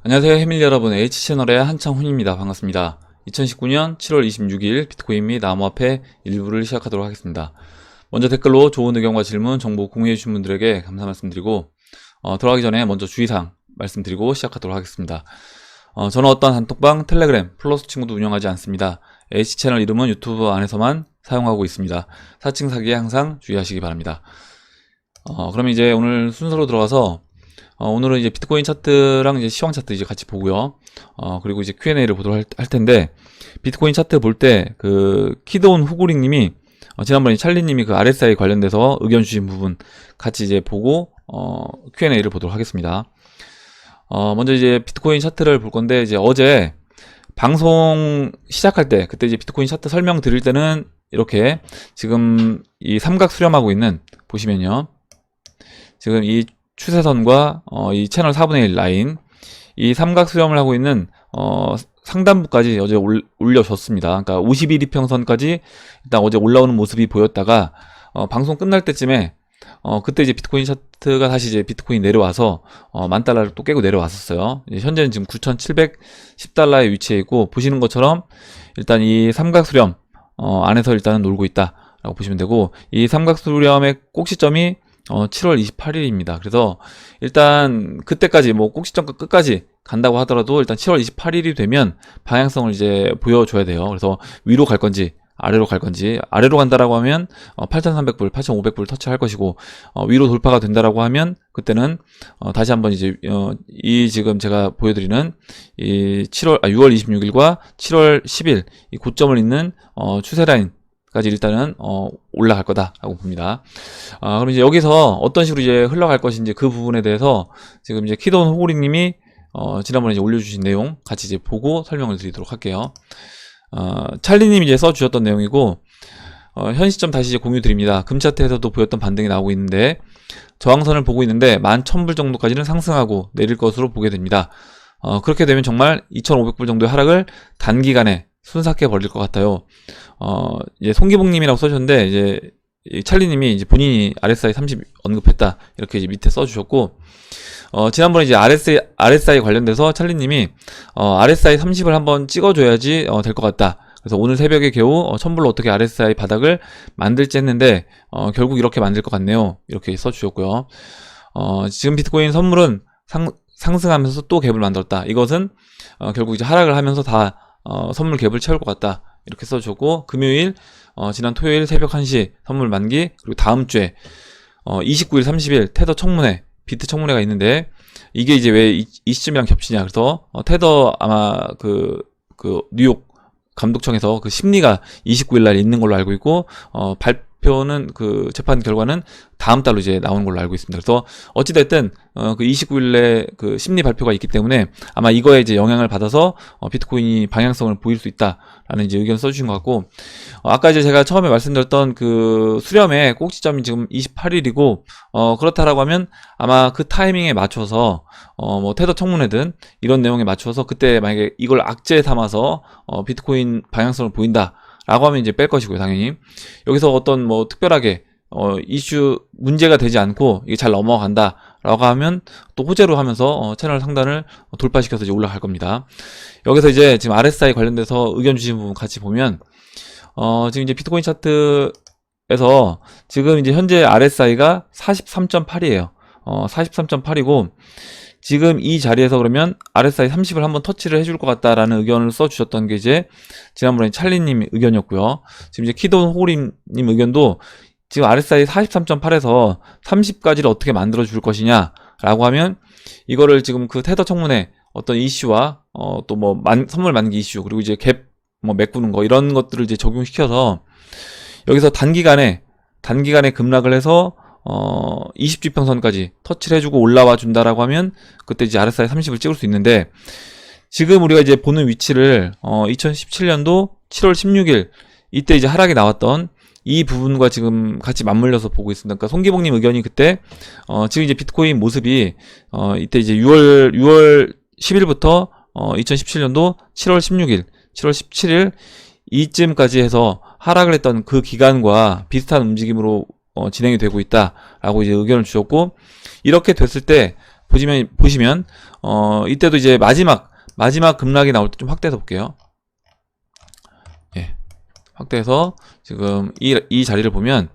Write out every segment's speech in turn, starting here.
안녕하세요 해밀 여러분, H채널의 한창훈입니다. 반갑습니다. 2019년 7월 26일 비트코인 및 암호화폐 일부를 시작하도록 하겠습니다. 먼저 댓글로 좋은 의견과 질문, 정보 공유해 주신 분들에게 감사 말씀드리고 들어가기 전에 먼저 주의사항 말씀드리고 시작하도록 하겠습니다. 저는 어떤 단톡방, 텔레그램, 플러스 친구도 운영하지 않습니다. H채널 이름은 유튜브 안에서만 사용하고 있습니다. 사칭 사기에 항상 주의하시기 바랍니다. 그러면 이제 오늘 순서로 들어가서 오늘은 이제 비트코인 차트랑 이제 시황 차트 이제 같이 보고요. 그리고 이제 Q&A를 보도록 할 텐데, 비트코인 차트 볼 때 그 키드온 후구링님이 지난번에 찰리님이 그 RSI 관련돼서 의견 주신 부분 같이 이제 보고 Q&A를 보도록 하겠습니다. 먼저 이제 비트코인 차트를 볼 건데, 이제 어제 방송 시작할 때 그때 이제 비트코인 차트 설명 드릴 때는 이렇게 지금 이 삼각 수렴하고 있는, 보시면요, 지금 이 추세선과 이 채널 4분의 1 라인, 이 삼각 수렴을 하고 있는 상단부까지 어제 올려줬습니다. 그러니까 51이평선까지 일단 어제 올라오는 모습이 보였다가 방송 끝날 때쯤에 그때 이제 비트코인 차트가 다시 이제 비트코인 내려와서 $10,000를 또 깨고 내려왔었어요. 현재는 지금 9,710달러에 위치해 있고, 보시는 것처럼 일단 이 삼각 수렴 안에서 일단은 놀고 있다라고 보시면 되고, 이 삼각 수렴의 꼭지점이 7월 28일입니다. 그래서 일단 그때까지 뭐 꼭지점 끝까지 간다고 하더라도 일단 7월 28일이 되면 방향성을 이제 보여줘야 돼요. 그래서 위로 갈 건지 아래로 갈 건지, 아래로 간다라고 하면 8,300불, 8,500불 터치할 것이고, 위로 돌파가 된다라고 하면 그때는 다시 한번 이제 이 지금 제가 보여드리는 이 6월 26일과 7월 10일 이 고점을 잇는 추세 라인 까지 일단은 올라갈 거다라고 봅니다. 그럼 이제 여기서 어떤 식으로 이제 흘러갈 것인지 그 부분에 대해서 지금 이제 키돈 호구리님이 지난번에 이제 올려주신 내용 같이 이제 보고 설명을 드리도록 할게요. 찰리님이 이제 써주셨던 내용이고, 현 시점 다시 이제 공유 드립니다. 금차트에서도 보였던 반등이 나오고 있는데, 저항선을 보고 있는데 11,000불 정도까지는 상승하고 내릴 것으로 보게 됩니다. 그렇게 되면 정말 2,500불 정도의 하락을 단기간에 순삭해 버릴 것 같아요. 이제 송기봉님이라고 써주셨는데, 이제 찰리님이 이제 본인이 RSI 30 언급했다 이렇게 이제 밑에 써주셨고, 지난번에 이제 RSI 관련돼서 찰리님이 RSI 30을 한번 찍어줘야지 될 것 같다. 그래서 오늘 새벽에 겨우 1,000불로 어떻게 RSI 바닥을 만들지 했는데 결국 이렇게 만들 것 같네요. 이렇게 써주셨고요. 지금 비트코인 선물은 상승하면서 또 갭을 만들었다. 이것은 결국 이제 하락을 하면서 다 선물 갭을 채울 것 같다. 이렇게 써주셨고, 금요일, 지난 토요일 새벽 1시 선물 만기, 그리고 다음 주에 29일, 30일 테더 청문회, 비트 청문회가 있는데, 이게 이제 왜 이 시점이랑 겹치냐. 그래서 테더 아마 그 뉴욕 감독청에서 그 심리가 29일 날 있는 걸로 알고 있고, 발표는 그 재판 결과는 다음 달로 이제 나오는 걸로 알고 있습니다. 그래서 어찌됐든 그 29일에 그 심리 발표가 있기 때문에 아마 이거에 이제 영향을 받아서 비트코인이 방향성을 보일 수 있다라는 이제 의견 써주신 것 같고, 아까 이제 제가 처음에 말씀드렸던 그 수렴의 꼭지점이 지금 28일이고, 그렇다라고 하면 아마 그 타이밍에 맞춰서 뭐 테더 청문회든 이런 내용에 맞춰서 그때 만약에 이걸 악재 삼아서 비트코인 방향성을 보인다 라고 하면 이제 뺄 것이고요, 당연히. 여기서 어떤 뭐 특별하게 이슈 문제가 되지 않고 이게 잘 넘어간다 라고 하면 또 호재로 하면서 채널 상단을 돌파시켜서 이제 올라갈 겁니다. 여기서 이제 지금 RSI 관련돼서 의견 주신 부분 같이 보면, 지금 이제 비트코인 차트에서 지금 이제 현재 RSI가 43.8이에요. 43.8이고, 지금 이 자리에서 그러면 RSI 30을 한번 터치를 해줄 것 같다라는 의견을 써주셨던 게 이제 지난번에 찰리님 의견이었고요. 지금 이제 키돈 호구리님 의견도 지금 RSI 43.8에서 30까지를 어떻게 만들어 줄 것이냐 라고 하면, 이거를 지금 그 테더 청문회 어떤 이슈와 또 뭐 선물 만기 이슈, 그리고 이제 갭 뭐 메꾸는 거, 이런 것들을 이제 적용시켜서 여기서 단기간에 급락을 해서 20지평선까지 터치를 해주고 올라와 준다라고 하면 그때 이제 RSI 30을 찍을 수 있는데, 지금 우리가 이제 보는 위치를 2017년도 7월 16일 이때 이제 하락이 나왔던 이 부분과 지금 같이 맞물려서 보고 있습니다. 그러니까 송기봉님 의견이 그때 지금 이제 비트코인 모습이 이때 이제 6월 10일부터 2017년도 7월 16일, 7월 17일 이쯤까지 해서 하락을 했던 그 기간과 비슷한 움직임으로 진행이 되고 있다라고 이제 의견을 주셨고, 이렇게 됐을 때 보시면 이때도 이제 마지막 급락이 나올 때 좀 확대해서 볼게요. 예. 확대해서 지금 이 자리를 보면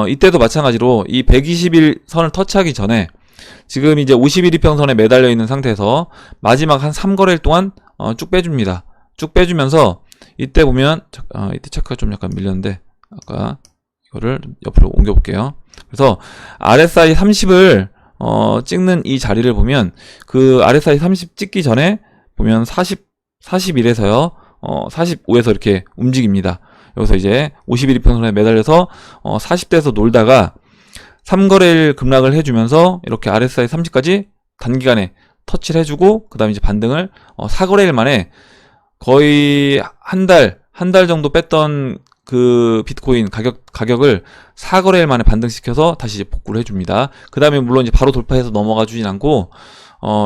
이때도 마찬가지로 이 120일 선을 터치하기 전에 지금 이제 51 이평선에 매달려 있는 상태에서 마지막 한 3거래일 동안 쭉 빼줍니다. 쭉 빼주면서 이때 보면 이때 체크가 좀 약간 밀렸는데 아까 이거를 옆으로 옮겨 볼게요. 그래서 RSI 30을 찍는 이 자리를 보면 그 RSI 30 찍기 전에 보면 41에서요 45에서 이렇게 움직입니다. 여기서 이제 51이평선에 매달려서 40대에서 놀다가 3거래일 급락을 해주면서 이렇게 RSI 30까지 단기간에 터치를 해주고 그 다음에 이제 반등을 4거래일 만에 거의 한 달 정도 뺐던 그 비트코인 가격을 4거래일 만에 반등시켜서 다시 이제 복구를 해줍니다. 그 다음에 물론 이제 바로 돌파해서 넘어가 주진 않고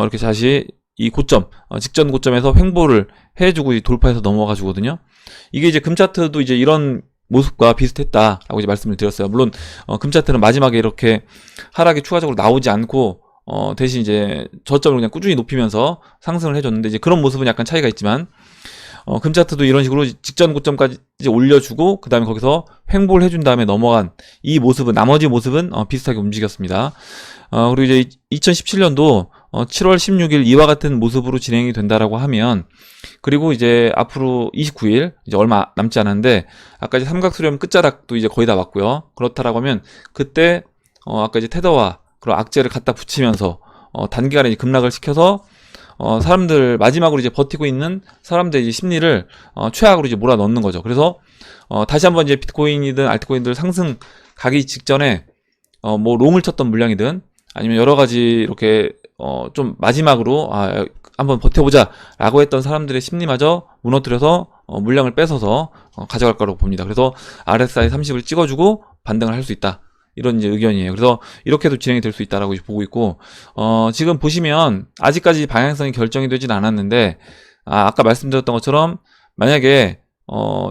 이렇게 다시 이 고점 직전 고점에서 횡보를 해주고 돌파해서 넘어가 주거든요. 이게 이제 금차트도 이제 이런 모습과 비슷했다라고 이제 말씀을 드렸어요. 물론 금차트는 마지막에 이렇게 하락이 추가적으로 나오지 않고 대신 이제 저점을 그냥 꾸준히 높이면서 상승을 해줬는데 이제 그런 모습은 약간 차이가 있지만 금차트도 이런 식으로 직전 고점까지 이제 올려주고 그 다음에 거기서 횡보를 해준 다음에 넘어간 이 모습은 나머지 모습은 비슷하게 움직였습니다. 그리고 이제 2017년도 7월 16일 이와 같은 모습으로 진행이 된다라고 하면 그리고 이제 앞으로 29일 이제 얼마 남지 않았는데 아까 이제 삼각수렴 끝자락도 이제 거의 다 왔고요. 그렇다라고 하면 그때 아까 이제 테더와 그런 악재를 갖다 붙이면서 단기간에 이제 급락을 시켜서 사람들 마지막으로 이제 버티고 있는 사람들의 이제 심리를 최악으로 이제 몰아 넣는 거죠. 그래서 다시 한번 이제 비트코인이든 알트코인들 상승 가기 직전에 뭐 롱을 쳤던 물량이든 아니면 여러 가지 이렇게 좀 마지막으로 한번 버텨보자 라고 했던 사람들의 심리마저 무너뜨려서 물량을 뺏어서 가져갈 거라고 봅니다. 그래서 RSI 30을 찍어주고 반등을 할 수 있다. 이런 이제 의견이에요. 그래서 이렇게도 진행이 될 수 있다라고 보고 있고, 지금 보시면 아직까지 방향성이 결정이 되진 않았는데, 아까 말씀드렸던 것처럼 만약에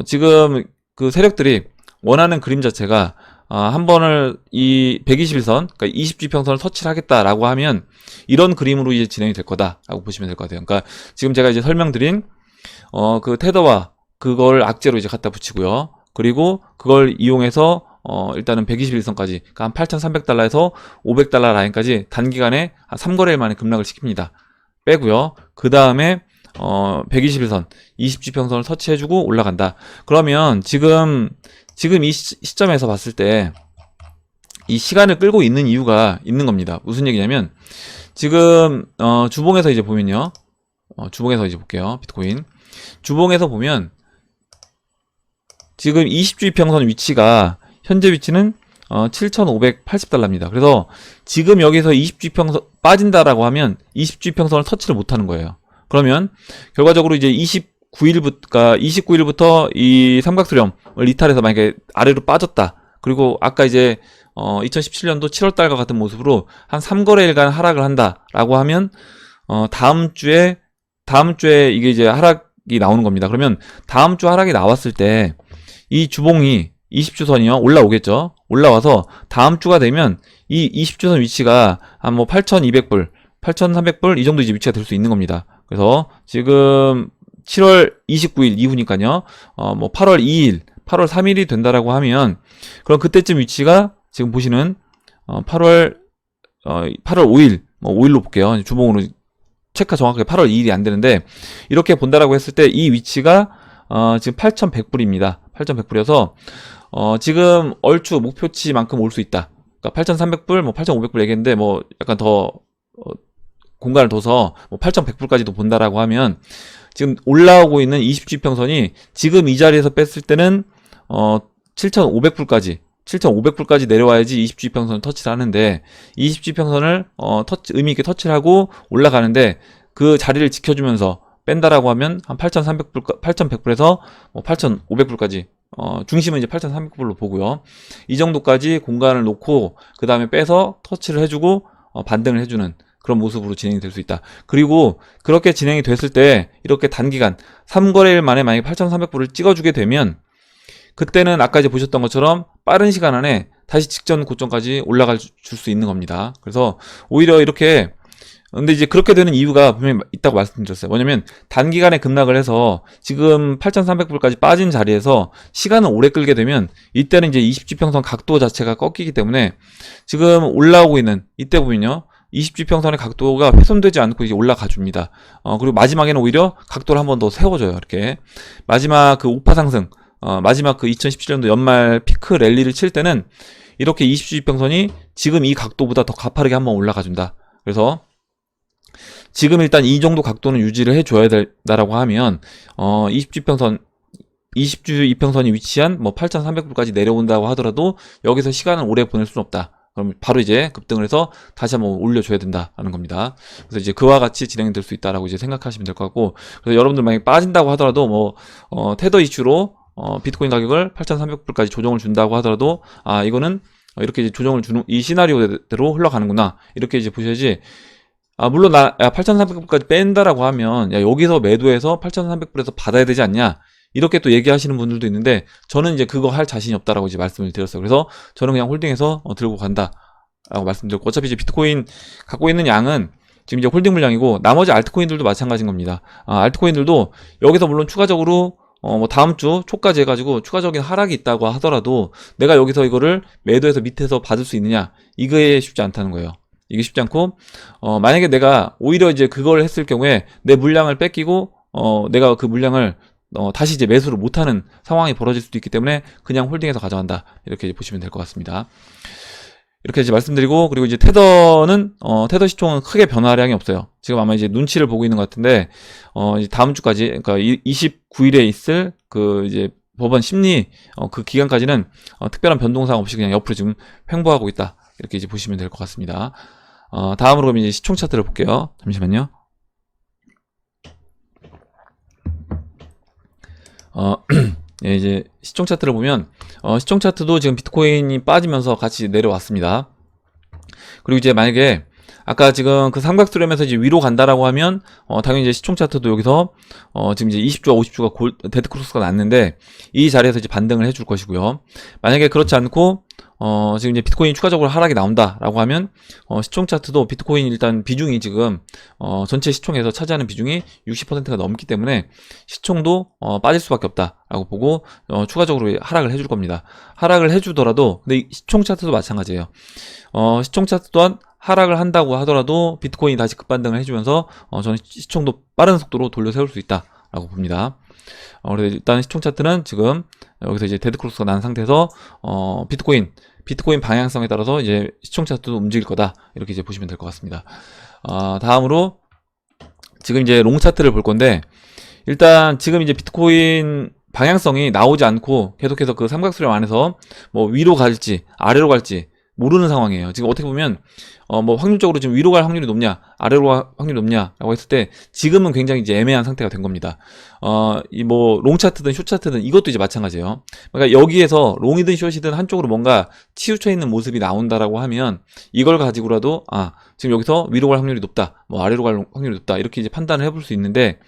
지금 그 세력들이 원하는 그림 자체가 한 번을 이 121선, 그러니까 20주평선을 터치를 하겠다라고 하면 이런 그림으로 이제 진행이 될 거다라고 보시면 될 것 같아요. 그러니까 지금 제가 이제 설명드린 그 테더와 그걸 악재로 이제 갖다 붙이고요. 그리고 그걸 이용해서 일단은 121선까지 그러니까 한 8,300달러에서 500달러 라인까지 단기간에 한 3거래일 만에 급락을 시킵니다. 빼고요. 그 다음에 121선 20주평선을 터치해주고 올라간다. 그러면 지금 이 시점에서 봤을 때 이 시간을 끌고 있는 이유가 있는 겁니다. 무슨 얘기냐면 지금 주봉에서 이제 보면요. 주봉에서 이제 볼게요. 비트코인 주봉에서 보면 지금 20주평선 위치가 현재 위치는 7,580달러입니다. 그래서 지금 여기서 20주평선 빠진다라고 하면 20주평선을 터치를 못하는 거예요. 그러면 결과적으로 이제 29일부터 이 삼각수렴을 이탈해서 만약에 아래로 빠졌다. 그리고 아까 이제 2017년도 7월달과 같은 모습으로 한 3거래일간 하락을 한다라고 하면 다음 주에 이게 이제 하락이 나오는 겁니다. 그러면 다음 주 하락이 나왔을 때 이 주봉이 20주선이요 올라오겠죠. 올라와서 다음 주가 되면 이 20주선 위치가 한 뭐 8,200불, 8,300불 이 정도 이제 위치가 될 수 있는 겁니다. 그래서 지금 7월 29일 이후니까요. 뭐 8월 2일, 8월 3일이 된다라고 하면 그럼 그때쯤 위치가 지금 보시는 8월 5일, 뭐 5일로 볼게요. 주봉으로 체크가 정확하게 8월 2일이 안 되는데 이렇게 본다라고 했을 때 이 위치가 지금 8,100불입니다. 8,100불이어서 지금 얼추 목표치만큼 올 수 있다. 그러니까 8,300불, 뭐 8,500불 얘기했는데 뭐 약간 더 공간을 둬서 뭐 8,100불까지도 본다라고 하면 지금 올라오고 있는 20주평선이 지금 이 자리에서 뺐을 때는 7,500불까지 내려와야지 20주평선을 터치를 하는데 20주평선을 의미 있게 터치를 하고 올라가는데 그 자리를 지켜주면서 뺀다라고 하면 한 8,100불에서 뭐 8,500불까지 중심은 이제 8,300불로 보고요. 이 정도까지 공간을 놓고 그 다음에 빼서 터치를 해주고 반등을 해주는 그런 모습으로 진행이 될 수 있다. 그리고 그렇게 진행이 됐을 때 이렇게 단기간 3거래일 만에 만약에 8,300불을 찍어주게 되면 그때는 아까 이제 보셨던 것처럼 빠른 시간 안에 다시 직전 고점까지 올라갈 줄 수 있는 겁니다. 그래서 오히려 이렇게 근데 이제 그렇게 되는 이유가 분명히 있다고 말씀드렸어요. 뭐냐면 단기간에 급락을 해서 지금 8,300불까지 빠진 자리에서 시간을 오래 끌게 되면 이때는 이제 20지평선 각도 자체가 꺾이기 때문에 지금 올라오고 있는 이때 보면요. 20지평선의 각도가 훼손되지 않고 이제 올라가 줍니다. 그리고 마지막에는 오히려 각도를 한 번 더 세워줘요. 이렇게. 마지막 그 우파 상승, 마지막 그 2017년도 연말 피크 랠리를 칠 때는 이렇게 20지평선이 지금 이 각도보다 더 가파르게 한번 올라가 준다. 그래서 지금 일단 이 정도 각도는 유지를 해줘야 된다라고 하면 20주평선 20주 이평선이 위치한 뭐 8,300불까지 내려온다고 하더라도 여기서 시간을 오래 보낼 수는 없다. 그럼 바로 이제 급등을 해서 다시 한번 올려줘야 된다라는 겁니다. 그래서 이제 그와 같이 진행될 수 있다라고 이제 생각하시면 될 것 같고, 그래서 여러분들 만약에 빠진다고 하더라도 뭐 테더 이슈로 비트코인 가격을 8,300불까지 조정을 준다고 하더라도 이거는 이렇게 이제 조정을 주는 이 시나리오대로 흘러가는구나 이렇게 이제 보셔야지. 물론 8,300불까지 뺀다라고 하면 여기서 매도해서 8,300불에서 받아야 되지 않냐 이렇게 또 얘기하시는 분들도 있는데 저는 이제 그거 할 자신이 없다라고 이제 말씀을 드렸어요. 그래서 저는 그냥 홀딩해서 들고 간다라고 말씀드렸고, 어차피 이제 비트코인 갖고 있는 양은 지금 이제 홀딩 물량이고 나머지 알트코인들도 마찬가지인 겁니다. 알트코인들도 여기서 물론 추가적으로 뭐 다음 주 초까지 해가지고 추가적인 하락이 있다고 하더라도 내가 여기서 이거를 매도해서 밑에서 받을 수 있느냐 이게 쉽지 않다는 거예요. 이게 쉽지 않고 만약에 내가 오히려 이제 그걸 했을 경우에 내 물량을 뺏기고 내가 그 물량을 다시 이제 매수를 못하는 상황이 벌어질 수도 있기 때문에 그냥 홀딩해서 가져간다 이렇게 이제 보시면 될 것 같습니다. 이렇게 이제 말씀드리고, 그리고 이제 테더는 테더 시총은 크게 변화량이 없어요. 지금 아마 이제 눈치를 보고 있는 것 같은데 이제 다음 주까지, 그러니까 29일에 있을 그 이제 법원 심리 그 기간까지는 특별한 변동사항 없이 그냥 옆으로 지금 횡보하고 있다 이렇게 이제 보시면 될 것 같습니다. 다음으로 그럼 이제 시총 차트를 볼게요. 잠시만요. 예, 이제 시총 차트를 보면 시총 차트도 지금 비트코인이 빠지면서 같이 내려왔습니다. 그리고 이제 만약에 아까 지금 그 삼각수렴에서 이제 위로 간다라고 하면 당연히 이제 시총 차트도 여기서 지금 이제 20주와 50주가 데드크로스가 났는데 이 자리에서 이제 반등을 해줄 것이고요. 만약에 그렇지 않고 지금 이제 비트코인이 추가적으로 하락이 나온다라고 하면 시총 차트도 비트코인 일단 비중이 지금 전체 시총에서 차지하는 비중이 60%가 넘기 때문에 시총도 빠질 수밖에 없다라고 보고 추가적으로 하락을 해줄 겁니다. 하락을 해주더라도 근데 시총 차트도 마찬가지예요. 시총 차트 또한 하락을 한다고 하더라도 비트코인이 다시 급반등을 해주면서 저는 시총도 빠른 속도로 돌려 세울 수 있다라고 봅니다. 그래서 일단 시총 차트는 지금 여기서 이제 데드크로스가 난 상태에서 비트코인 방향성에 따라서 이제 시총 차트도 움직일 거다 이렇게 이제 보시면 될 것 같습니다. 다음으로 지금 이제 롱 차트를 볼 건데, 일단 지금 이제 비트코인 방향성이 나오지 않고 계속해서 그 삼각수렴 안에서 뭐 위로 갈지 아래로 갈지 모르는 상황이에요. 지금 어떻게 보면 뭐 확률적으로 지금 위로 갈 확률이 높냐 아래로 갈 확률이 높냐라고 했을 때 지금은 굉장히 이제 애매한 상태가 된 겁니다. 이 뭐 롱 차트든 숏 차트든 이것도 이제 마찬가지예요. 그러니까 여기에서 롱이든 숏이든 한쪽으로 뭔가 치우쳐 있는 모습이 나온다라고 하면 이걸 가지고라도 지금 여기서 위로 갈 확률이 높다, 뭐 아래로 갈 확률이 높다 이렇게 이제 판단을 해볼 수 있는데,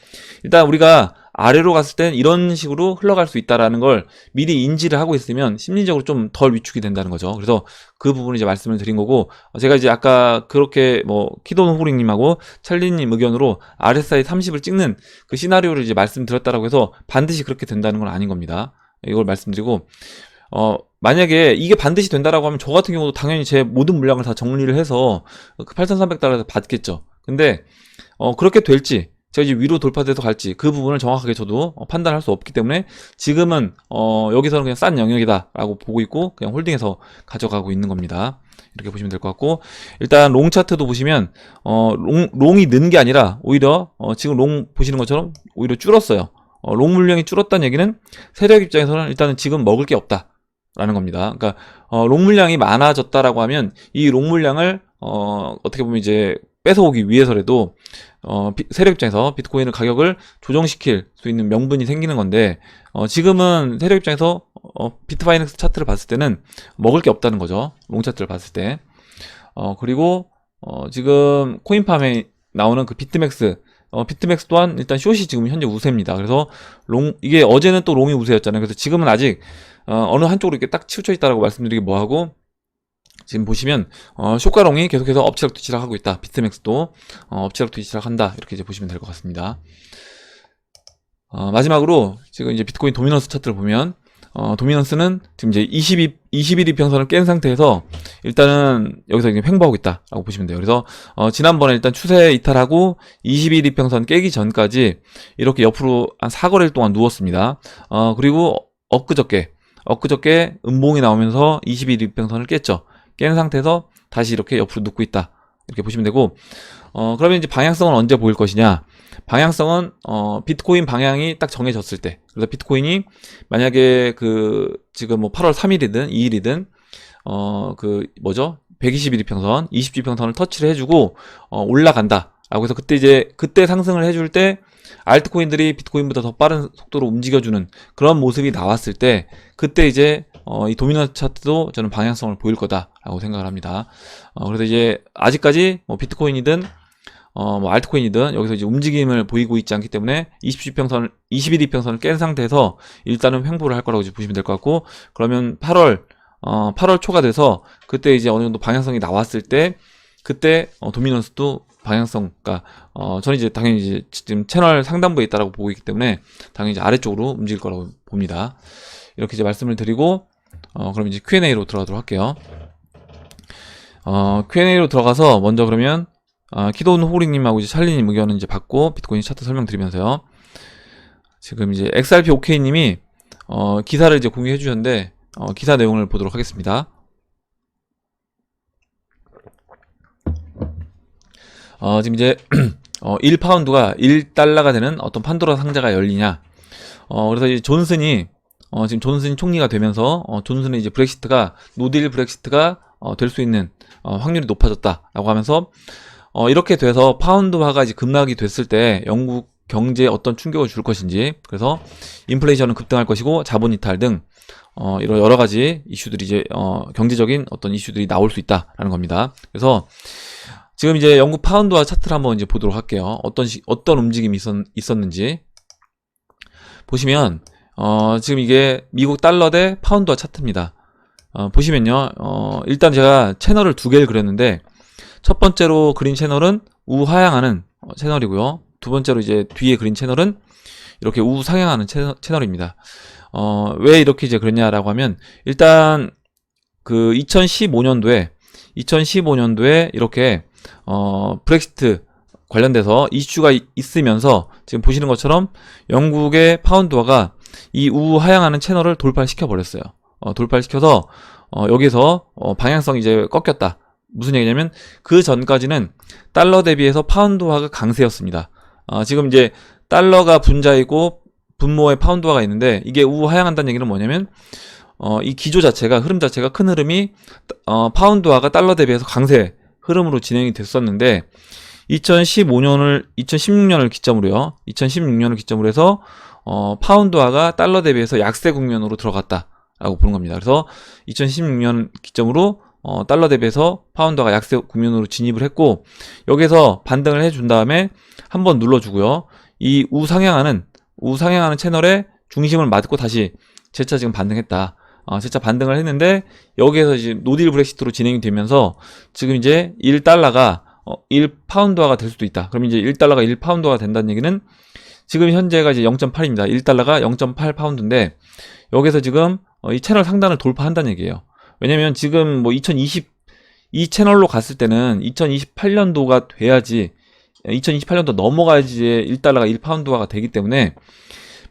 일단 우리가 아래로 갔을 땐 이런 식으로 흘러갈 수 있다라는 걸 미리 인지를 하고 있으면 심리적으로 좀 덜 위축이 된다는 거죠. 그래서 그 부분을 이제 말씀을 드린 거고, 제가 이제 아까 그렇게 뭐 키돈 호링님하고 찰리님 의견으로 RSI 30을 찍는 그 시나리오를 이제 말씀드렸다라고 해서 반드시 그렇게 된다는 건 아닌 겁니다. 이걸 말씀드리고, 만약에 이게 반드시 된다라고 하면 저 같은 경우도 당연히 제 모든 물량을 다 정리를 해서 그 8,300달러에서 받겠죠. 근데 그렇게 될지 제가 이제 위로 돌파돼서 갈지 그 부분을 정확하게 저도 판단할 수 없기 때문에 지금은 여기서는 그냥 싼 영역이다 라고 보고 있고 그냥 홀딩해서 가져가고 있는 겁니다. 이렇게 보시면 될 것 같고, 일단 롱 차트도 보시면 롱이 는 게 아니라 오히려 지금 롱 보시는 것처럼 오히려 줄었어요. 롱 물량이 줄었다는 얘기는 세력 입장에서는 일단은 지금 먹을 게 없다 라는 겁니다. 그러니까 롱 물량이 많아졌다라고 하면 이 롱 물량을 어떻게 보면 이제 뺏어오기 위해서라도 세력 입장에서 비트코인의 가격을 조정시킬 수 있는 명분이 생기는 건데, 지금은 세력 입장에서 비트파이낸스 차트를 봤을 때는 먹을 게 없다는 거죠. 롱 차트를 봤을 때. 그리고 지금 코인팜에 나오는 그 비트맥스 또한 일단 숏이 지금 현재 우세입니다. 그래서 이게 어제는 또 롱이 우세였잖아요. 그래서 지금은 아직 어느 한쪽으로 이렇게 딱 치우쳐 있다라고 말씀드리기 뭐하고, 지금 보시면 쇼가롱이 계속해서 엎치락뒤치락 하고 있다. 비트맥스도 엎치락뒤치락 한다. 이렇게 이제 보시면 될 것 같습니다. 마지막으로 지금 이제 비트코인 도미넌스 차트를 보면 도미넌스는 지금 이제 21 이평선을 깬 상태에서 일단은 여기서 이제 횡보하고 있다라고 보시면 돼요. 그래서 지난번에 일단 추세 이탈하고 21 이평선 깨기 전까지 이렇게 옆으로 한 4거래일 동안 누웠습니다. 그리고 엊그저께 음봉이 나오면서 21 이평선을 깼죠. 깬 상태에서 다시 이렇게 옆으로 눕고 있다. 이렇게 보시면 되고, 그러면 이제 방향성은 언제 보일 것이냐? 방향성은, 비트코인 방향이 딱 정해졌을 때. 그래서 비트코인이 만약에 지금 뭐 8월 3일이든 2일이든, 121 이평선, 20 이평선을 터치를 해주고, 올라간다. 라고 해서 그때 상승을 해줄 때, 알트코인들이 비트코인보다 더 빠른 속도로 움직여주는 그런 모습이 나왔을 때, 그때 이제 이 도미넌스 차트도 저는 방향성을 보일 거다라고 생각을 합니다. 그래서 이제 아직까지 뭐 비트코인이든 뭐 알트코인이든 여기서 이제 움직임을 보이고 있지 않기 때문에 21 이평선을 깬 상태에서 일단은 횡보를 할 거라고 이제 보시면 될 것 같고, 그러면 8월 초가 돼서 그때 이제 어느 정도 방향성이 나왔을 때 그때 도미넌스도 방향성, 그러니까 저는 이제 당연히 이제 지금 채널 상단부에 있다라고 보고 있기 때문에 당연히 이제 아래쪽으로 움직일 거라고 봅니다. 이렇게 이제 말씀을 드리고 그럼 이제 Q&A로 들어가도록 할게요. Q&A로 들어가서 먼저 그러면 키도운 호링님하고 이제 찰리님 의견은 이제 받고 비트코인 차트 설명드리면서요. 지금 이제 XRP OK님이 기사를 이제 공유해 주셨는데 기사 내용을 보도록 하겠습니다. 지금 이제 1파운드가 1달러가 되는 어떤 판도라 상자가 열리냐. 그래서 이제 지금 존슨이 총리가 되면서 존슨의 이제 노딜 브렉시트가 될 수 있는 확률이 높아졌다라고 하면서 이렇게 돼서 파운드화가 이제 급락이 됐을 때 영국 경제에 어떤 충격을 줄 것인지, 그래서 인플레이션은 급등할 것이고 자본 이탈 등 이런 여러 가지 이슈들이 이제 경제적인 어떤 이슈들이 나올 수 있다라는 겁니다. 그래서 지금 이제 영국 파운드화 차트를 한번 이제 보도록 할게요. 어떤 움직임이 있었는지 보시면 지금 이게 미국 달러 대 파운드화 차트입니다. 보시면요, 일단 제가 채널을 두 개를 그렸는데 첫 번째로 그린 채널은 우하향하는 채널이고요. 두 번째로 이제 뒤에 그린 채널은 이렇게 우상향하는 채널입니다. 왜 이렇게 이제 그랬냐라고 하면 일단 2015년도에 이렇게 브렉시트 관련돼서 이슈가 있으면서 지금 보시는 것처럼 영국의 파운드화가 이 우하향하는 채널을 돌파시켜 버렸어요. 돌파시켜서 여기서 방향성이 이제 꺾였다. 무슨 얘기냐면 그 전까지는 달러 대비해서 파운드화가 강세였습니다. 지금 이제 달러가 분자이고 분모에 파운드화가 있는데 이게 우하향한다는 얘기는 뭐냐면 이 기조 자체가, 흐름 자체가, 큰 흐름이 파운드화가 달러 대비해서 강세 흐름으로 진행이 됐었는데 2016년을 기점으로 해서 파운드화가 달러 대비해서 약세 국면으로 들어갔다라고 보는 겁니다. 그래서 2016년 기점으로 달러 대비해서 파운드가 약세 국면으로 진입을 했고, 여기서 반등을 해준 다음에 한번 눌러주고요. 이 우상향하는 채널에 중심을 맞고 다시 재차 지금 반등했다. 재차 반등을 했는데 여기에서 이제 노딜 브렉시트로 진행이 되면서 지금 이제 1달러가 1파운드화가 될 수도 있다. 그럼 이제 1달러가 1파운드화가 된다는 얘기는 지금 현재가 이제 0.8입니다. 1달러가 0.8파운드인데 여기서 지금 이 채널 상단을 돌파한다는 얘기예요. 왜냐면 지금 뭐 이 채널로 갔을 때는 2028년도가 돼야지, 2028년도 넘어가야지 1달러가 1파운드화가 되기 때문에,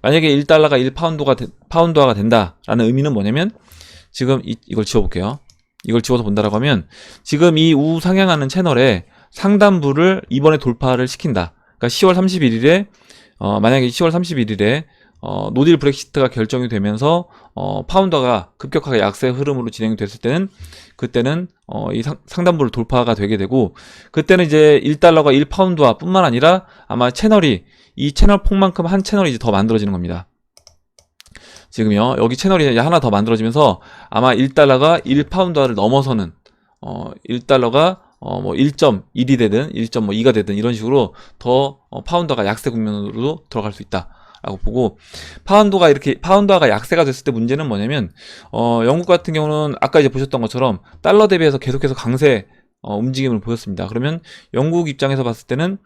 만약에 1달러가 1파운드화가 된다라는 의미는 뭐냐면, 지금 이걸 지워볼게요. 이걸 지워서 본다라고 하면, 지금 이 우상향하는 채널의 상단부를 이번에 돌파를 시킨다. 그러니까 10월 31일에, 만약에 10월 31일에 노딜 브렉시트가 결정이 되면서 파운드가 급격하게 약세 흐름으로 진행이 됐을 때는, 그때는 이 상단부를 돌파가 되게 되고, 그때는 이제 1달러가 1파운드화 뿐만 아니라 아마 이 채널 폭만큼 한 채널이 이제 더 만들어지는 겁니다. 지금요, 여기 채널이 하나 더 만들어지면서 아마 1달러가 1파운드화를 넘어서는 1달러가 뭐 1.1이 되든 1.2가 되든 이런 식으로 더 파운드가 약세 국면으로 들어갈 수 있다 있다라고 보고, 파운드화가 약세가 됐을 때 문제는 뭐냐면, 영국 같은 경우는 아까 이제 보셨던 것처럼 달러 대비해서 계속해서 강세 움직임을 보였습니다. 그러면 영국 입장에서 봤을 때는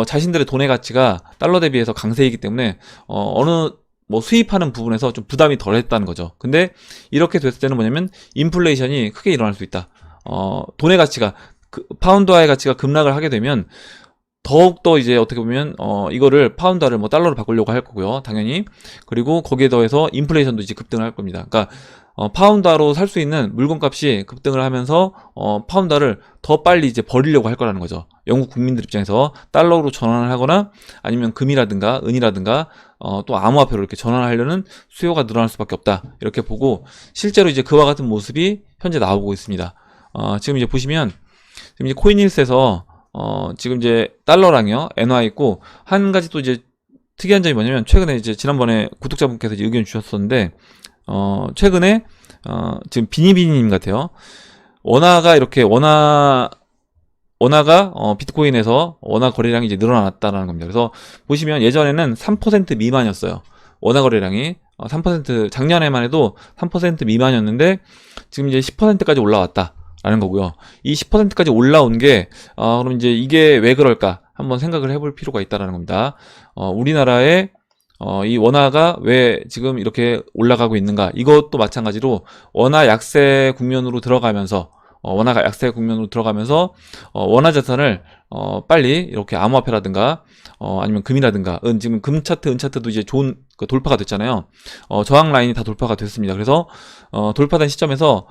자신들의 돈의 가치가 달러 대비해서 강세이기 때문에 어느 뭐 수입하는 부분에서 좀 부담이 덜했다는 거죠. 근데 이렇게 됐을 때는 뭐냐면 인플레이션이 크게 일어날 수 있다. 돈의 가치가 파운드화의 가치가 급락을 하게 되면 더욱더 이제 어떻게 보면 이거를 파운드화를 뭐 달러로 바꾸려고 할 거고요, 당연히. 그리고 거기에 더해서 인플레이션도 이제 급등을 할 겁니다. 그러니까 파운드화로 살 수 있는 물건값이 급등을 하면서 파운드화를 더 빨리 이제 버리려고 할 거라는 거죠. 영국 국민들 입장에서 달러로 전환을 하거나 아니면 금이라든가 은이라든가 또 암호화폐로 이렇게 전환하려는 수요가 늘어날 수밖에 없다, 이렇게 보고, 실제로 이제 그와 같은 모습이 현재 나오고 있습니다. 지금 이제 보시면 지금 이제 코인힐스에서 지금 이제 달러랑요, 엔화 있고, 한 가지 또 이제 특이한 점이 뭐냐면, 최근에 이제 지난번에 구독자분께서 이제 의견 주셨었는데, 최근에 지금 비니비니님 같아요. 원화가 비트코인에서 원화 거래량이 이제 늘어났다는 겁니다. 그래서 보시면 예전에는 3% 미만이었어요. 원화 거래량이 3%, 작년에만 해도 3% 미만이었는데 지금 이제 10%까지 올라왔다라는 거고요. 이 10%까지 올라온 게 그럼 이제 이게 왜 그럴까 한번 생각을 해볼 필요가 있다라는 겁니다. 우리나라의 이 원화가 왜 지금 이렇게 올라가고 있는가? 이것도 마찬가지로 원화 약세 국면으로 들어가면서 원화 자산을 빨리 이렇게 암호화폐라든가 아니면 금이라든가 지금 금 차트, 은 차트도 이제 좋은 돌파가 됐잖아요. 저항 라인이 다 돌파가 됐습니다. 그래서 돌파된 시점에서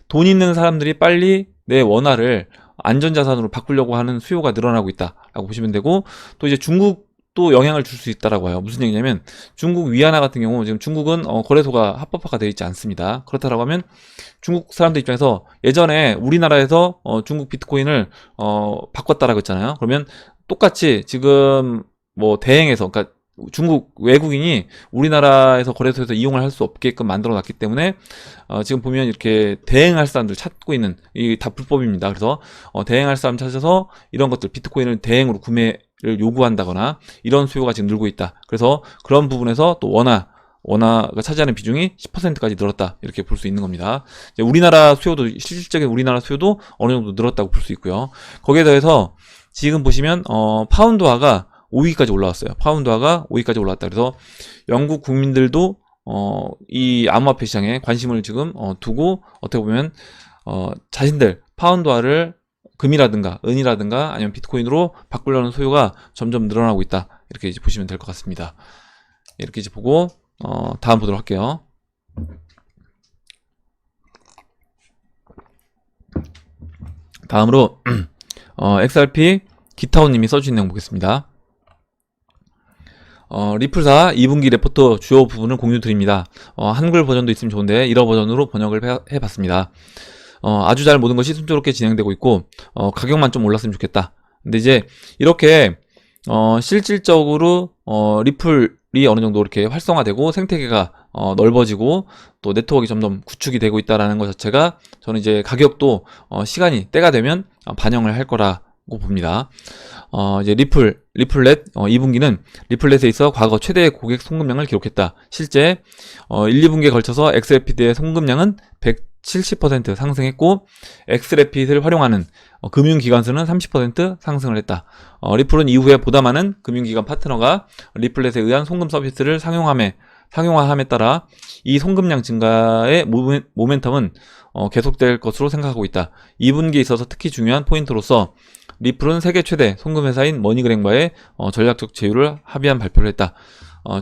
돈 있는 사람들이 빨리 내 원화를 안전자산으로 바꾸려고 하는 수요가 늘어나고 있다라고 보시면 되고, 또 이제 중국도 영향을 줄 수 있다라고 해요. 무슨 얘기냐면, 중국 위안화 같은 경우 지금 중국은 거래소가 합법화가 되어 있지 않습니다. 그렇다라고 하면 중국 사람들 입장에서 예전에 우리나라에서 중국 비트코인을 바꿨다라고 했잖아요. 그러면 똑같이 지금 뭐 대행해서, 그러니까 중국 외국인이 우리나라에서 거래소에서 이용을 할 수 없게끔 만들어 놨기 때문에 지금 보면 이렇게 대행할 사람들 찾고 있는, 이 다 불법입니다. 그래서 대행할 사람 찾아서 이런 것들 비트코인을 대행으로 구매를 요구한다거나 이런 수요가 지금 늘고 있다. 그래서 그런 부분에서 또 원화가 차지하는 비중이 10%까지 늘었다, 이렇게 볼 수 있는 겁니다. 이제 실질적인 우리나라 수요도 어느 정도 늘었다고 볼 수 있고요. 거기에 더해서 지금 보시면 파운드화가 5위까지 올라왔어요. 파운드화가 5위까지 올라왔다. 그래서 영국 국민들도 이 암호화폐 시장에 관심을 지금 두고, 어떻게 보면 자신들 파운드화를 금이라든가 은이라든가 아니면 비트코인으로 바꾸려는 소요가 점점 늘어나고 있다, 이렇게 이제 보시면 될 것 같습니다. 이렇게 이제 보고 다음 보도록 할게요. 다음으로 XRP 기타오님이 써주신 내용 보겠습니다. 리플사 2분기 레포트 주요 부분을 공유 드립니다. 한글 버전도 있으면 좋은데 1어 버전으로 번역을 해봤습니다. 아주 잘 모든 것이 순조롭게 진행되고 있고 가격만 좀 올랐으면 좋겠다. 근데 이제 이렇게 실질적으로 리플이 어느 정도 이렇게 활성화되고 생태계가 넓어지고 또 네트워크가 점점 구축이 되고 있다는 것 자체가, 저는 이제 가격도 때가 되면 반영을 할 거라고 봅니다. 이제 리플렛 2분기는 리플렛에 있어 과거 최대의 고객 송금량을 기록했다. 실제 1, 2분기에 걸쳐서 엑스래피드의 송금량은 170% 상승했고, 엑스래핏을 활용하는 금융기관 수는 30% 상승을 했다. 리플은 이후에 보다 많은 금융기관 파트너가 리플렛에 의한 송금 서비스를 상용화함에 따라 이 송금량 증가의 모멘텀은 계속될 것으로 생각하고 있다. 2분기에 있어서 특히 중요한 포인트로서 리플은 세계 최대 송금회사인 머니그램과의 전략적 제휴를 합의한 발표를 했다.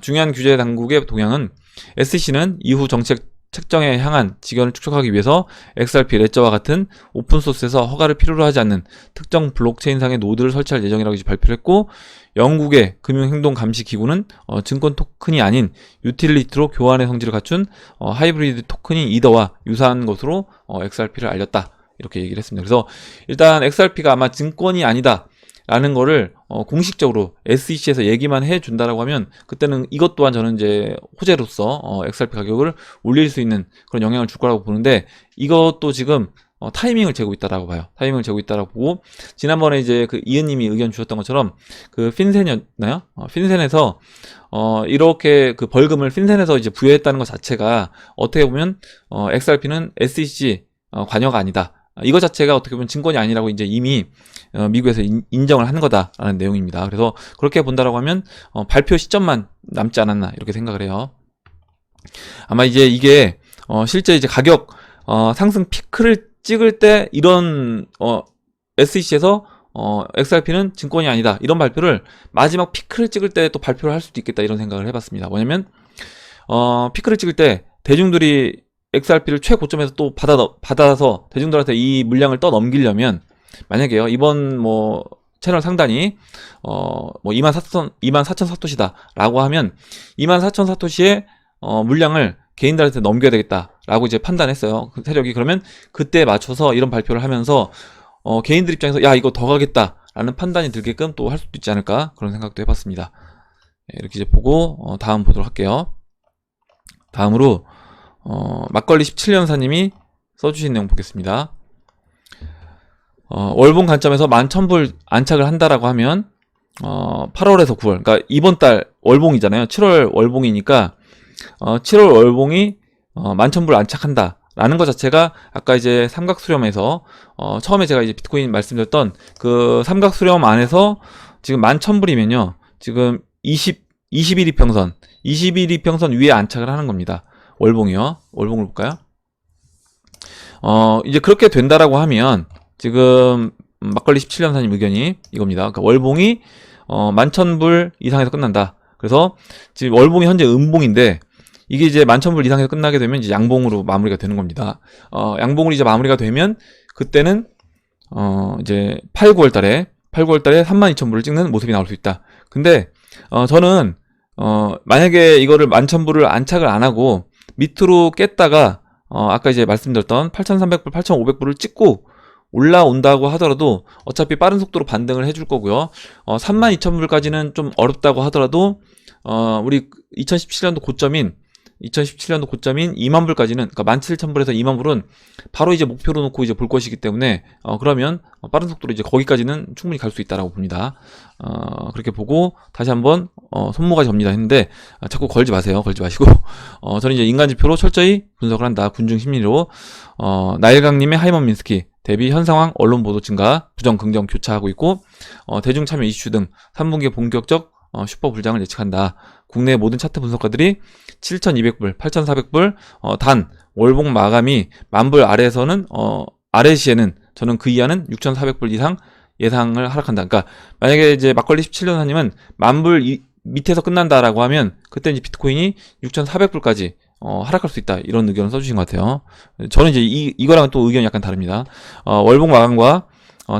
중요한 규제 당국의 동향은 SEC는 이후 정책 책정에 향한 지원을 축적하기 위해서 XRP 레저와 같은 오픈소스에서 허가를 필요로 하지 않는 특정 블록체인상의 노드를 설치할 예정이라고 발표를 했고, 영국의 금융행동감시기구는 증권 토큰이 아닌 유틸리티로 교환의 성질을 갖춘 하이브리드 토큰인 이더와 유사한 것으로 XRP를 알렸다, 이렇게 얘기를 했습니다. 그래서 일단 XRP가 아마 증권이 아니다 라는 거를 공식적으로 SEC에서 얘기만 해준다라고 하면, 그때는 이것 또한 저는 이제 호재로서 XRP 가격을 올릴 수 있는 그런 영향을 줄 거라고 보는데, 이것도 지금 타이밍을 재고 있다라고 봐요. 타이밍을 재고 있다라고 보고, 지난번에 이제 그 이은님이 의견 주셨던 것처럼 그 핀센이었나요? 핀센에서 이렇게 그 벌금을 핀센에서 이제 부여했다는 것 자체가 어떻게 보면 XRP는 SEC 관여가 아니다. 이거 자체가 어떻게 보면 증권이 아니라고 이제 이미 미국에서 인정을 한 거다라는 내용입니다. 그래서 그렇게 본다라고 하면 발표 시점만 남지 않았나 이렇게 생각을 해요. 아마 이제 이게 실제 이제 가격 상승 피크를 찍을 때 이런 SEC에서 XRP는 증권이 아니다 이런 발표를 마지막 피크를 찍을 때 또 발표를 할 수도 있겠다 이런 생각을 해봤습니다. 뭐냐면 피크를 찍을 때 대중들이 XRP를 최고점에서 또 받아서 대중들한테 이 물량을 떠넘기려면, 만약에요 이번 뭐 채널 상단이 뭐 24,000 사토시다 라고 하면 24,000 사토시의 물량을 개인들한테 넘겨야 되겠다 라고 이제 판단했어요, 그 세력이. 그러면 그때 맞춰서 이런 발표를 하면서 개인들 입장에서 야 이거 더 가겠다 라는 판단이 들게끔 또 할 수도 있지 않을까 그런 생각도 해봤습니다. 이렇게 이제 보고 다음 보도록 할게요. 다음으로 막걸리 17년사님이 써주신 내용 보겠습니다. 월봉 관점에서 11,000불 안착을 한다라고 하면 8월에서 9월, 그러니까 이번 달 월봉이잖아요. 7월 월봉이니까 7월 월봉이 11,000불 안착한다 라는 것 자체가 아까 이제 삼각수렴에서 처음에 제가 이제 비트코인 말씀드렸던 그 삼각수렴 안에서 지금 11,000불이면요 지금 21 이평선 위에 안착을 하는 겁니다. 월봉이요. 월봉을 볼까요? 이제 그렇게 된다라고 하면 지금 막걸리 17년사님 의견이 이겁니다. 그러니까 월봉이 11,000불 이상에서 끝난다. 그래서 지금 월봉이 현재 음봉인데 이게 이제 11,000불 이상에서 끝나게 되면 이제 양봉으로 마무리가 되는 겁니다. 양봉으로 이제 마무리가 되면 그때는 이제 8, 9월 달에 32,000불을 찍는 모습이 나올 수 있다. 근데 저는 만약에 이거를 11,000불을 안착을 안 하고 밑으로 깼다가 아까 이제 말씀드렸던 8,300불, 8,500불을 찍고 올라온다고 하더라도 어차피 빠른 속도로 반등을 해줄 거고요. 32,000불까지는 좀 어렵다고 하더라도 우리 2017년도 고점인 20,000불까지는, 그러니까 17,000불에서 20,000불은 바로 이제 목표로 놓고 이제 볼 것이기 때문에 그러면 빠른 속도로 이제 거기까지는 충분히 갈 수 있다라고 봅니다. 그렇게 보고 다시 한번 손모가 접니다 했는데 자꾸 걸지 마세요. 걸지 마시고 저는 이제 인간지표로 철저히 분석을 한다. 군중 심리로 나일강님의 하이먼 민스키 대비 현 상황 언론 보도 증가 부정 긍정 교차하고 있고 대중 참여 이슈 등 3분기 본격적 슈퍼 불장을 예측한다. 국내 모든 차트 분석가들이 7,200불, 8,400불 단 월봉 마감이 10,000불 아래에서는 아래 시에는 저는 그 이하는 6,400불 이상 예상을 하락한다. 그러니까 만약에 이제 막걸리 17년사님은 10,000불 밑에서 끝난다라고 하면 그때 이제 비트코인이 6,400불까지 하락할 수 있다 이런 의견을 써주신 것 같아요. 저는 이제 이거랑은 또 의견이 약간 다릅니다. 월봉 마감과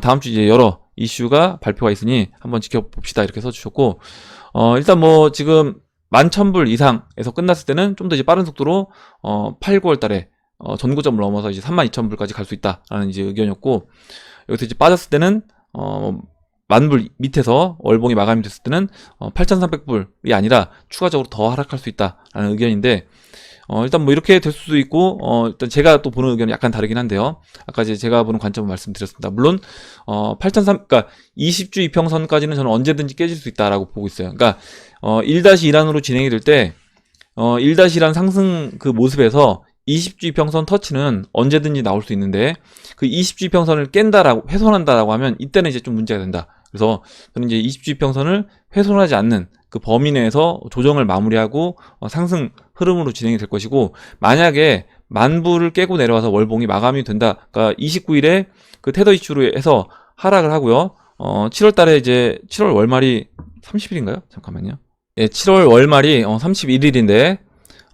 다음 주 이제 여러 이슈가 발표가 있으니 한번 지켜봅시다 이렇게 써주셨고 일단 뭐 지금 11,000불 이상에서 끝났을 때는 좀 더 이제 빠른 속도로 8, 9월 달에 전고점을 넘어서 이제 32,000불까지 갈 수 있다라는 이제 의견이었고, 여기서 이제 빠졌을 때는 10,000불 밑에서 월봉이 마감이 됐을 때는 8,300불이 아니라 추가적으로 더 하락할 수 있다라는 의견인데, 일단 뭐 이렇게 될 수도 있고 일단 제가 또 보는 의견은 약간 다르긴 한데요. 아까 이제 제가 보는 관점을 말씀드렸습니다. 물론 8,300, 그러니까 20주 이평선까지는 저는 언제든지 깨질 수 있다라고 보고 있어요. 그러니까 1-1안으로 진행이 될 때 1-1안 상승 그 모습에서 20주 이평선 터치는 언제든지 나올 수 있는데 그 20주 이평선을 깬다라고 훼손한다라고 하면 이때는 이제 좀 문제가 된다. 그래서 저는 이제 20주 이평선을 훼손하지 않는 그 범위 내에서 조정을 마무리하고 상승 흐름으로 진행이 될 것이고, 만약에 10,000불을 깨고 내려와서 월봉이 마감이 된다. 그러니까 29일에 그 테더 이슈로 해서 하락을 하고요. 7월 달에 이제 7월 월말이 30일인가요? 잠깐만요. 예, 7월 월말이 31일인데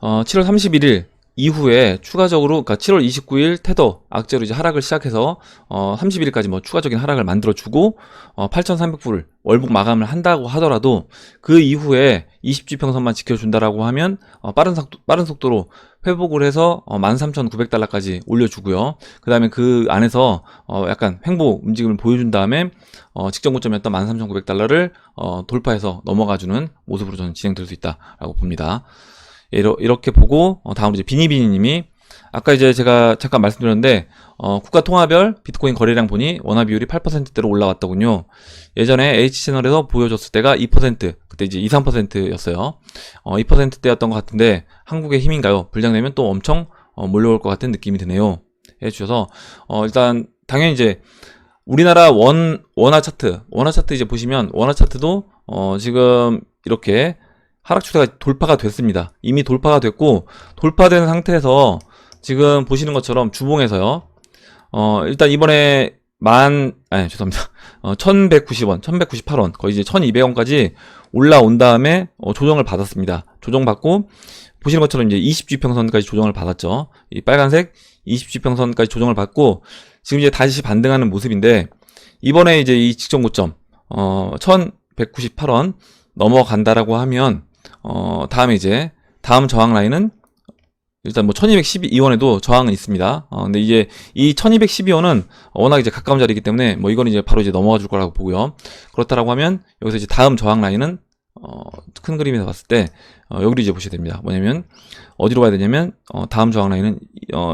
7월 31일 이후에 추가적으로, 그러니까 7월 29일 테더 악재로 이제 하락을 시작해서 30일까지 뭐 추가적인 하락을 만들어주고 8,300불 월봉 마감을 한다고 하더라도 그 이후에 20주 평선만 지켜준다라고 하면 빠른 속도로 회복을 해서 13,900달러까지 올려주고요. 그 다음에 그 안에서 약간 횡보 움직임을 보여준 다음에 직전 고점이었던 13,900달러를 돌파해서 넘어가주는 모습으로 저는 진행될 수 있다라고 봅니다. 이렇게 보고 다음으로 이제 비니비니님이 아까 이제 제가 잠깐 말씀드렸는데, 국가 통화별 비트코인 거래량 보니 원화 비율이 8%대로 올라왔더군요. 예전에 H채널에서 보여줬을 때가 2%, 그때 이제 2, 3%였어요. 2%대였던 것 같은데, 한국의 힘인가요? 불장내면 또 엄청 몰려올 것 같은 느낌이 드네요. 해주셔서, 일단, 당연히 이제, 우리나라 원화 차트 이제 보시면, 원화 차트도, 지금 이렇게 하락 추세가 돌파가 됐습니다. 이미 돌파가 됐고, 돌파된 상태에서, 지금 보시는 것처럼 주봉에서요. 일단 이번에 죄송합니다. 1190원, 1198원, 거의 이제 1200원까지 올라온 다음에 조정을 받았습니다. 조정받고 보시는 것처럼 이제 20주평선까지 조정을 받았죠. 이 빨간색 20주평선까지 조정을 받고 지금 이제 다시 반등하는 모습인데 이번에 이제 이 직전 고점 1198원 넘어간다라고 하면 다음에 이제 다음 저항 라인은 일단 뭐 1212원에도 저항은 있습니다. 근데 이제 이 1212원은 워낙 이제 가까운 자리이기 때문에 뭐 이거는 이제 바로 이제 넘어가 줄 거라고 보고요. 그렇다라고 하면 여기서 이제 다음 저항 라인은 큰 그림에서 봤을 때 여기로 이제 보셔야 됩니다. 뭐냐면 어디로 가야 되냐면 다음 저항 라인은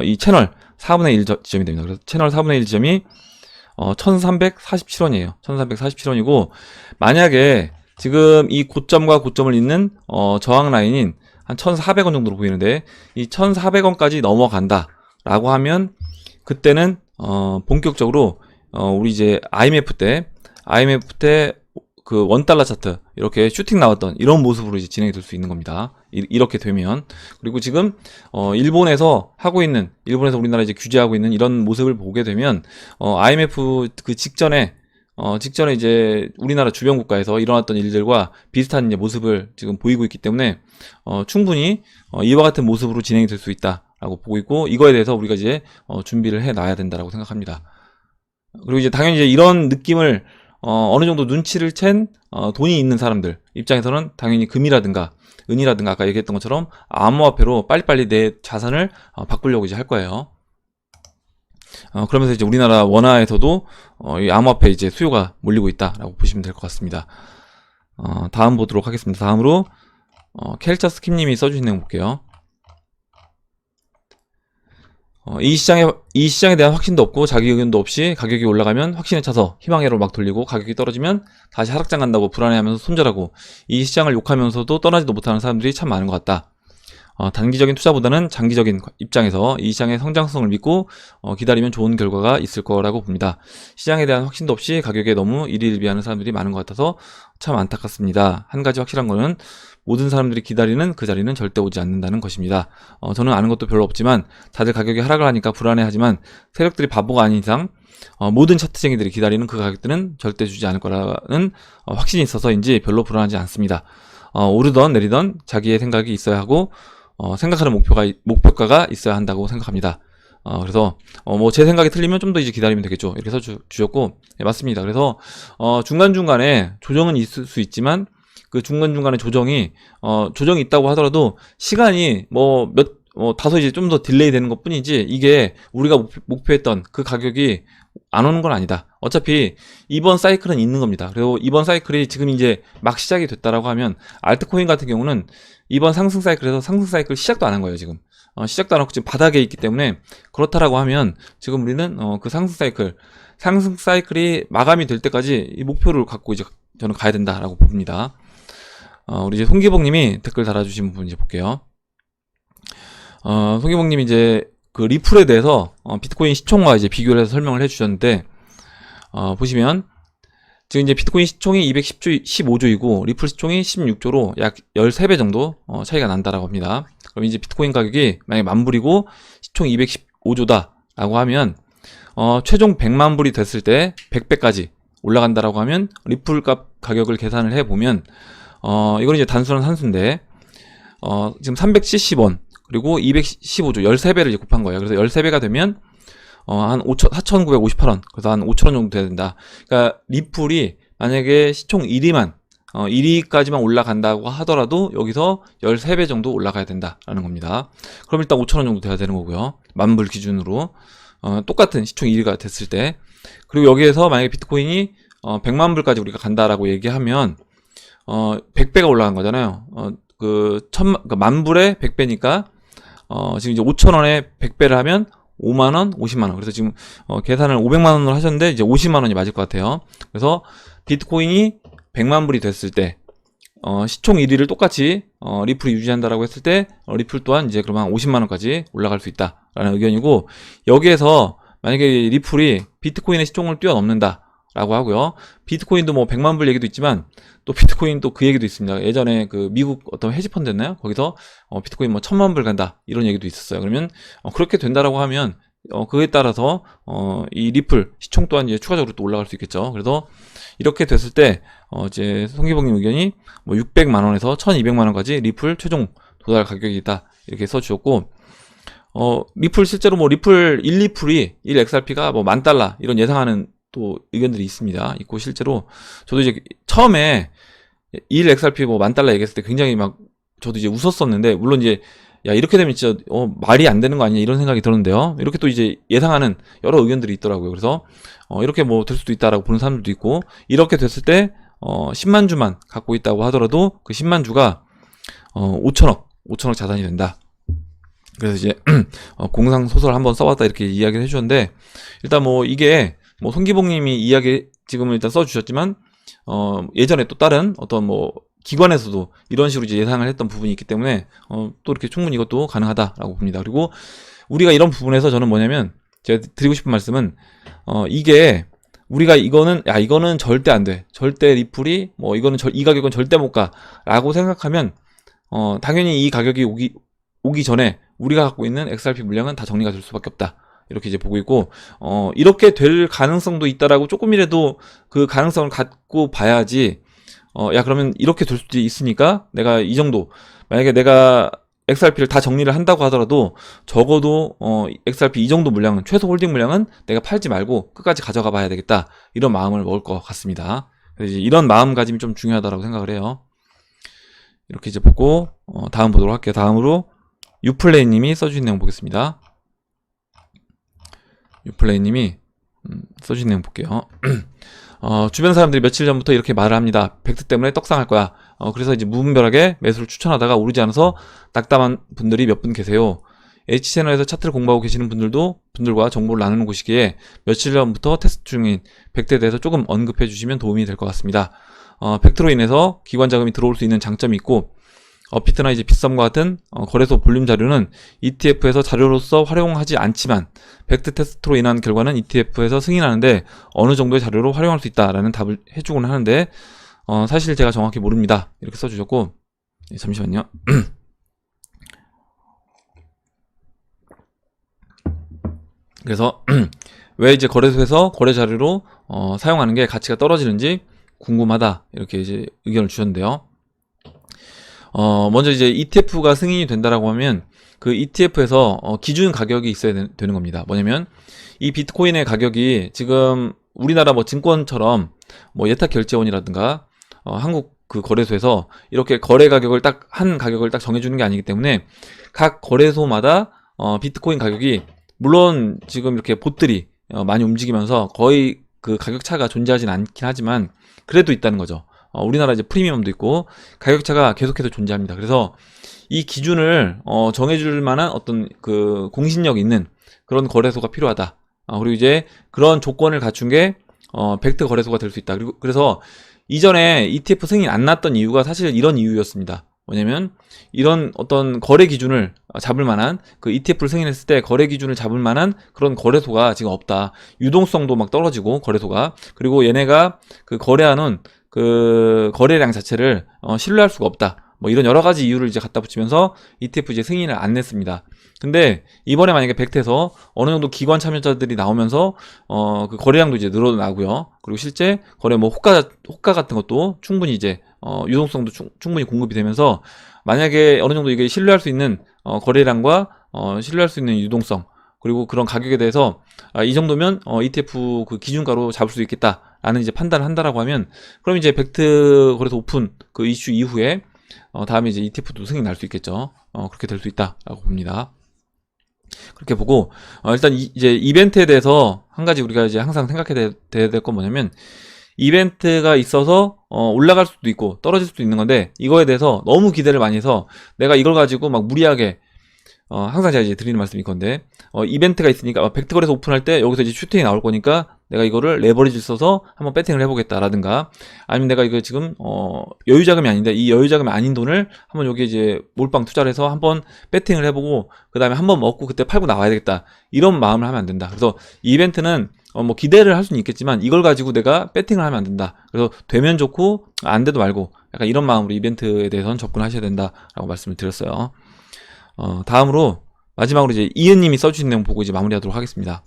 이 채널 4분의 1 지점이 됩니다. 그래서 채널 4분의 1 지점이 1347원이에요. 1347원이고 만약에 지금 이 고점과 고점을 잇는 저항 라인인 한 1,400원 정도로 보이는데 이 1,400원까지 넘어간다 라고 하면 그때는 본격적으로 우리 이제 IMF 때 그 원달러 차트 이렇게 슈팅 나왔던 이런 모습으로 이제 진행이 될 수 있는 겁니다. 이렇게 되면 그리고 지금 일본에서 우리나라 이제 규제하고 있는 이런 모습을 보게 되면 IMF 그 직전에 이제 우리나라 주변 국가에서 일어났던 일들과 비슷한 이제 모습을 지금 보이고 있기 때문에 충분히 이와 같은 모습으로 진행이 될 수 있다라고 보고 있고 이거에 대해서 우리가 이제 준비를 해 놔야 된다라고 생각합니다. 그리고 이제 당연히 이제 이런 느낌을 어느 정도 눈치를 챈 돈이 있는 사람들 입장에서는 당연히 금이라든가 은이라든가 아까 얘기했던 것처럼 암호화폐로 빨리빨리 내 자산을 바꾸려고 이제 할 거예요. 그러면서 이제 우리나라 원화에서도 이 암호화폐 이제 수요가 몰리고 있다라고 보시면 될 것 같습니다. 다음 보도록 하겠습니다. 다음으로 켈처 스킵님이 써주신 내용 볼게요. 이 시장에 대한 확신도 없고 자기 의견도 없이 가격이 올라가면 확신에 차서 희망회로 막 돌리고 가격이 떨어지면 다시 하락장 간다고 불안해하면서 손절하고 이 시장을 욕하면서도 떠나지도 못하는 사람들이 참 많은 것 같다. 단기적인 투자보다는 장기적인 입장에서 이 시장의 성장성을 믿고 기다리면 좋은 결과가 있을 거라고 봅니다. 시장에 대한 확신도 없이 가격에 너무 일희일비하는 사람들이 많은 것 같아서 참 안타깝습니다. 한 가지 확실한 거는 모든 사람들이 기다리는 그 자리는 절대 오지 않는다는 것입니다. 저는 아는 것도 별로 없지만 다들 가격이 하락을 하니까 불안해하지만 세력들이 바보가 아닌 이상 모든 차트쟁이들이 기다리는 그 가격들은 절대 주지 않을 거라는 확신이 있어서인지 별로 불안하지 않습니다. 오르던 내리던 자기의 생각이 있어야 하고 생각하는 목표가가 있어야 한다고 생각합니다. 그래서 뭐 제 생각이 틀리면 좀 더 이제 기다리면 되겠죠. 이렇게 주셨고 네, 맞습니다. 그래서 중간중간에 조정은 있을 수 있지만 그 중간중간에 조정이 있다고 하더라도 시간이 다소 이제 좀 더 딜레이 되는 것 뿐이지 이게 우리가 목표했던 그 가격이 안 오는 건 아니다. 어차피 이번 사이클은 있는 겁니다. 그리고 이번 사이클이 지금 이제 막 시작이 됐다라고 하면 알트코인 같은 경우는 이번 상승 사이클에서 상승 사이클 시작도 안 한 거예요. 지금 시작도 안 하고 지금 바닥에 있기 때문에 그렇다라고 하면 지금 우리는 그 상승 사이클이 마감이 될 때까지 이 목표를 갖고 이제 저는 가야 된다라고 봅니다. 우리 이제 송기복님이 댓글 달아주신 부분 이제 볼게요. 송기복님이 이제 그 리플에 대해서 비트코인 시총과 이제 비교를 해서 설명을 해주셨는데 보시면 지금 이제 비트코인 시총이 215조이고 리플 시총이 16조로 약 13배 정도 차이가 난다라고 합니다. 그럼 이제 비트코인 가격이 만약에 10,000불이고 시총 215조다라고 하면 최종 100만 불이 됐을 때 100배까지 올라간다라고 하면 리플 값 가격을 계산을 해보면 이건 이제 단순한 산수인데 지금 370원 그리고 215조 13배를 이제 곱한 거예요. 그래서 13배가 되면 한 4,958원. 그래서 한 5,000원 정도 돼야 된다. 그러니까 리플이 만약에 시총 1위까지만 올라간다고 하더라도 여기서 13배 정도 올라가야 된다라는 겁니다. 그럼 일단 5,000원 정도 돼야 되는 거고요. 만불 기준으로 똑같은 시총 1위가 됐을 때. 그리고 여기에서 만약에 비트코인이 100만 불까지 우리가 간다라고 얘기하면 100배가 올라간 거잖아요. 그 만불에 100배니까 지금 이제 5,000원에 100배를 하면 5만원, 50만원. 그래서 지금, 계산을 500만원으로 하셨는데, 이제 50만원이 맞을 것 같아요. 그래서 비트코인이 100만 불이 됐을 때, 시총 1위를 똑같이, 리플이 유지한다라고 했을 때, 리플 또한 이제 그러면 50만원까지 올라갈 수 있다라는 의견이고, 여기에서 만약에 리플이 비트코인의 시총을 뛰어넘는다. 라고 하고요. 비트코인도 뭐 100만 불 얘기도 있지만 또 비트코인 또 그 얘기도 있습니다. 예전에 그 미국 어떤 헤지펀드였나요? 거기서 비트코인 뭐 1000만 불 간다 이런 얘기도 있었어요. 그러면 그렇게 된다라고 하면 그에 따라서 이 리플 시총 또한 이제 추가적으로 또 올라갈 수 있겠죠. 그래서 이렇게 됐을 때 이제 송기봉님 의견이 뭐 600만 원에서 1200만 원까지 리플 최종 도달 가격이 있다 이렇게 써주셨고, 리플 실제로 뭐 리플 1리플이 1XRP가 뭐 $10,000 이런 예상하는 또 의견들이 있고, 실제로 저도 이제 처음에 1XRP 뭐 $10,000 얘기했을 때 굉장히 막 저도 이제 웃었었는데, 물론 이제 야 이렇게 되면 진짜 말이 안 되는 거 아니냐 이런 생각이 들었는데요. 이렇게 또 이제 예상하는 여러 의견들이 있더라고요. 그래서 이렇게 뭐 될 수도 있다라고 보는 사람들도 있고, 이렇게 됐을 때 10만 주만 갖고 있다고 하더라도 그 10만 주가 5천억 자산이 된다. 그래서 이제 공상 소설 한번 써봤다 이렇게 이야기를 해주셨는데, 일단 뭐 이게 뭐 손기봉님이 이야기 지금은 일단 써주셨지만 예전에 또 다른 어떤 뭐 기관에서도 이런 식으로 이제 예상을 했던 부분이 있기 때문에 또 이렇게 충분히 이것도 가능하다라고 봅니다. 그리고 우리가 이런 부분에서 저는 뭐냐면 제가 드리고 싶은 말씀은 이게 우리가 이거는 절대 안 돼. 절대 리플이 뭐 이거는 이 가격은 절대 못 가라고 생각하면 당연히 이 가격이 오기 전에 우리가 갖고 있는 XRP 물량은 다 정리가 될 수밖에 없다. 이렇게 이제 보고 있고, 이렇게 될 가능성도 있다라고 조금이라도 그 가능성을 갖고 봐야지, 야, 그러면 이렇게 될 수도 있으니까 내가 이 정도, 만약에 내가 XRP를 다 정리를 한다고 하더라도 적어도, XRP 이 정도 물량은, 최소 홀딩 물량은 내가 팔지 말고 끝까지 가져가 봐야 되겠다. 이런 마음을 먹을 것 같습니다. 그래서 이제 이런 마음가짐이 좀 중요하다고 생각을 해요. 이렇게 이제 보고, 다음 보도록 할게요. 다음으로, 유플레이님이 써주신 내용 보겠습니다. 유플레이님이 써주신 내용 볼게요. 주변 사람들이 며칠 전부터 이렇게 말을 합니다. 벡트 때문에 떡상할 거야. 그래서 이제 무분별하게 매수를 추천하다가 오르지 않아서 낙담한 분들이 몇 분 계세요. H채널에서 차트를 공부하고 계시는 분들과 정보를 나누는 곳이기에 며칠 전부터 테스트 중인 벡트에 대해서 조금 언급해 주시면 도움이 될 것 같습니다. 벡트로 인해서 기관 자금이 들어올 수 있는 장점이 있고, 업비트나 이제 빗썸과 같은 거래소 볼륨 자료는 ETF에서 자료로서 활용하지 않지만 벡트 테스트로 인한 결과는 ETF에서 승인하는데 어느 정도의 자료로 활용할 수 있다라는 답을 해주곤 하는데, 사실 제가 정확히 모릅니다. 이렇게 써주셨고, 잠시만요. 그래서 왜 이제 거래소에서 거래 자료로 사용하는 게 가치가 떨어지는지 궁금하다 이렇게 이제 의견을 주셨는데요. 먼저 이제 ETF가 승인이 된다라고 하면 그 ETF에서 기준 가격이 있어야 되는 겁니다. 뭐냐면 이 비트코인의 가격이 지금 우리나라 뭐 증권처럼 뭐 예탁결제원이라든가 한국 그 거래소에서 이렇게 거래 가격을 한 가격을 딱 정해주는 게 아니기 때문에 각 거래소마다 비트코인 가격이, 물론 지금 이렇게 봇들이 많이 움직이면서 거의 그 가격 차가 존재하진 않긴 하지만 그래도 있다는 거죠. 우리나라 이제 프리미엄도 있고 가격차가 계속해서 존재합니다. 그래서 이 기준을 정해줄 만한 어떤 그 공신력 있는 그런 거래소가 필요하다. 그리고 이제 그런 조건을 갖춘 게 벡트 거래소가 될 수 있다. 그래서 이전에 ETF 승인 안 났던 이유가 사실 이런 이유였습니다. 뭐냐면 이런 어떤 거래 기준을 잡을 만한, 그 ETF를 승인했을 때 거래 기준을 잡을 만한 그런 거래소가 지금 없다. 유동성도 막 떨어지고 거래소가, 그리고 얘네가 그 거래하는 그 거래량 자체를 신뢰할 수가 없다. 뭐 이런 여러 가지 이유를 이제 갖다 붙이면서 ETF 이제 승인을 안 냈습니다. 근데 이번에 만약에 벡트에서 어느 정도 기관 참여자들이 나오면서 그 거래량도 이제 늘어나고요. 그리고 실제 거래 뭐 호가 같은 것도 충분히 이제 유동성도 충분히 공급이 되면서 만약에 어느 정도 이게 신뢰할 수 있는 거래량과 신뢰할 수 있는 유동성, 그리고 그런 가격에 대해서 이 정도면 ETF 그 기준가로 잡을 수 있겠다라는 이제 판단을 한다라고 하면, 그럼 이제 벡트 거래소 오픈 그 이슈 이후에 다음에 이제 ETF도 승인 날 수 있겠죠. 그렇게 될 수 있다라고 봅니다. 그렇게 보고 일단 이제 이벤트에 대해서 한 가지 우리가 이제 항상 생각해야 될 건 뭐냐면, 이벤트가 있어서 올라갈 수도 있고 떨어질 수도 있는 건데, 이거에 대해서 너무 기대를 많이 해서 내가 이걸 가지고 막 무리하게 항상 제가 이제 드리는 말씀이 건데, 이벤트가 있으니까, 벡터거래소 오픈할 때 여기서 이제 슈팅이 나올 거니까 내가 이거를 레버리지를 써서 한번 배팅을 해보겠다라든가, 아니면 내가 이거 지금, 여유 자금이 아닌데, 이 여유 자금이 아닌 돈을 한번 여기 이제 몰빵 투자를 해서 한번 배팅을 해보고, 그 다음에 한번 먹고 그때 팔고 나와야 되겠다. 이런 마음을 하면 안 된다. 그래서 이 이벤트는 뭐 기대를 할 수는 있겠지만 이걸 가지고 내가 배팅을 하면 안 된다. 그래서 되면 좋고 안 돼도 말고 약간 이런 마음으로 이벤트에 대해서는 접근하셔야 된다라고 말씀을 드렸어요. 다음으로 마지막으로 이제 이은님이 써주신 내용 보고 이제 마무리하도록 하겠습니다.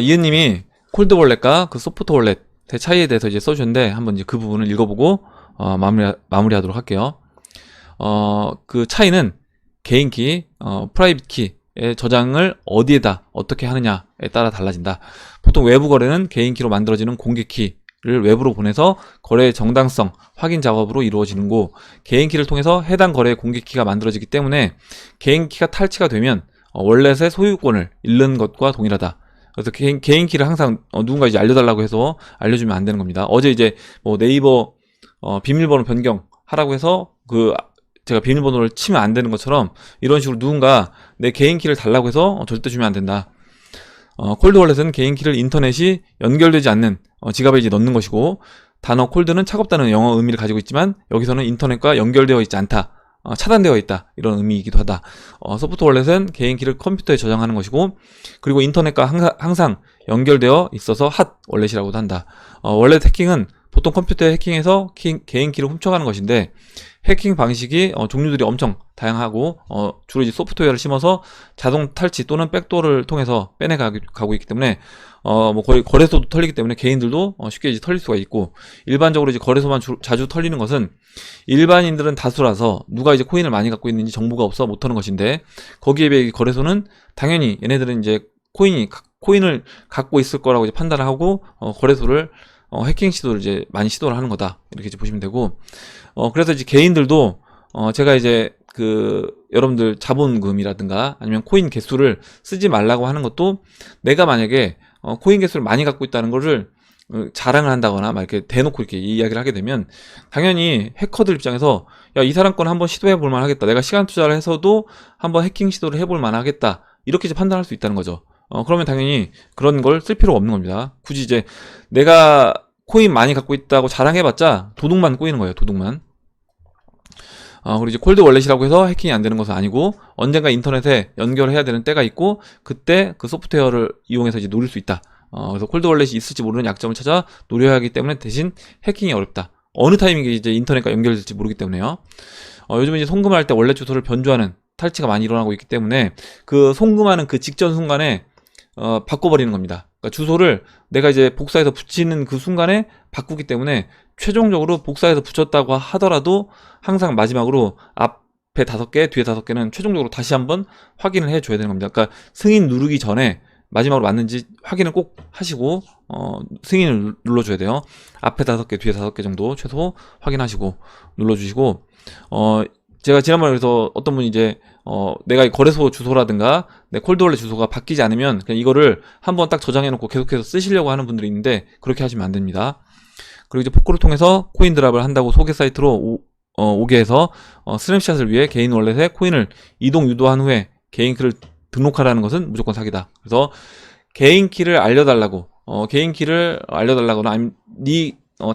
이은님이 콜드 월렛과 그 소프트 월렛의 차이에 대해서 이제 써주셨는데 한번 이제 그 부분을 읽어보고 마무리하도록 할게요. 그 차이는 개인키, 프라이빗 키의 저장을 어디에다 어떻게 하느냐에 따라 달라진다. 보통 외부 거래는 개인키로 만들어지는 공개키를 외부로 보내서 거래의 정당성 확인 작업으로 이루어지는 거, 개인키를 통해서 해당 거래의 공개키가 만들어지기 때문에 개인키가 탈취가 되면 월렛의 소유권을 잃는 것과 동일하다. 그래서 개인키를 항상 누군가 이제 알려달라고 해서 알려주면 안 되는 겁니다. 어제 이제 뭐 네이버 비밀번호 변경하라고 해서 제가 비밀번호를 치면 안 되는 것처럼 이런 식으로 누군가 내 개인키를 달라고 해서 절대 주면 안 된다. 콜드 월렛은 개인키를 인터넷이 연결되지 않는 지갑에 이제 넣는 것이고, 단어 콜드는 차갑다는 영어 의미를 가지고 있지만 여기서는 인터넷과 연결되어 있지 않다, 차단되어 있다, 이런 의미이기도 하다. 소프트 월렛은 개인키를 컴퓨터에 저장하는 것이고, 그리고 인터넷과 항상 연결되어 있어서 핫 월렛이라고도 한다. 월렛 해킹은 보통 컴퓨터에 해킹해서 개인키를 훔쳐가는 것인데, 해킹 방식이 종류들이 엄청 다양하고 주로 이제 소프트웨어를 심어서 자동 탈취 또는 백도어를 통해서 빼내가고 있기 때문에 뭐 거의 거래소도 털리기 때문에 개인들도 쉽게 이제 털릴 수가 있고, 일반적으로 이제 거래소만 자주 털리는 것은 일반인들은 다수라서 누가 이제 코인을 많이 갖고 있는지 정보가 없어 못 터는 것인데, 거기에 비해 거래소는 당연히 얘네들은 이제 코인을 갖고 있을 거라고 이제 판단을 하고 거래소를 해킹 시도를 이제 많이 시도를 하는 거다, 이렇게 이제 보시면 되고, 그래서 이제 개인들도 제가 이제 여러분들 자본금이라든가 아니면 코인 개수를 쓰지 말라고 하는 것도, 내가 만약에 코인 개수를 많이 갖고 있다는 거를 자랑을 한다거나 막 이렇게 대놓고 이렇게 이야기를 하게 되면, 당연히 해커들 입장에서 야, 이 사람 건 한번 시도해 볼 만하겠다, 내가 시간 투자를 해서도 한번 해킹 시도를 해볼 만하겠다, 이렇게 이제 판단할 수 있다는 거죠. 그러면 당연히 그런 걸 쓸 필요가 없는 겁니다. 굳이 이제 내가 코인 많이 갖고 있다고 자랑해봤자 도둑만 꼬이는 거예요, 도둑만. 그리고 이제 콜드 월렛이라고 해서 해킹이 안 되는 것은 아니고, 언젠가 인터넷에 연결해야 되는 때가 있고 그때 그 소프트웨어를 이용해서 이제 노릴 수 있다. 그래서 콜드 월렛이 있을지 모르는 약점을 찾아 노려야 하기 때문에 대신 해킹이 어렵다. 어느 타이밍에 이제 인터넷과 연결될지 모르기 때문에요. 요즘 이제 송금을 할 때 월렛 주소를 변조하는 탈취가 많이 일어나고 있기 때문에 그 송금하는 그 직전 순간에 바꿔버리는 겁니다. 그러니까 주소를 내가 이제 복사해서 붙이는 그 순간에 바꾸기 때문에 최종적으로 복사해서 붙였다고 하더라도 항상 마지막으로 앞에 5개, 뒤에 5개는 최종적으로 다시 한번 확인을 해줘야 되는 겁니다. 그러니까 승인 누르기 전에 마지막으로 맞는지 확인을 꼭 하시고 승인을 눌러줘야 돼요. 앞에 5개, 뒤에 5개 정도 최소 확인하시고 눌러주시고, 제가 지난번에 그래서 어떤 분이 이제 내가 거래소 주소라든가 내 콜드월렛 주소가 바뀌지 않으면 그냥 이거를 한번 딱 저장해놓고 계속해서 쓰시려고 하는 분들이 있는데, 그렇게 하시면 안 됩니다. 그리고 이제 포코를 통해서 코인 드랍을 한다고 소개 사이트로 오게 해서 스냅샷을 위해 개인 월렛에 코인을 이동 유도한 후에 개인키를 등록하라는 것은 무조건 사기다. 그래서 개인키를 알려달라고 알려달라거나 아니면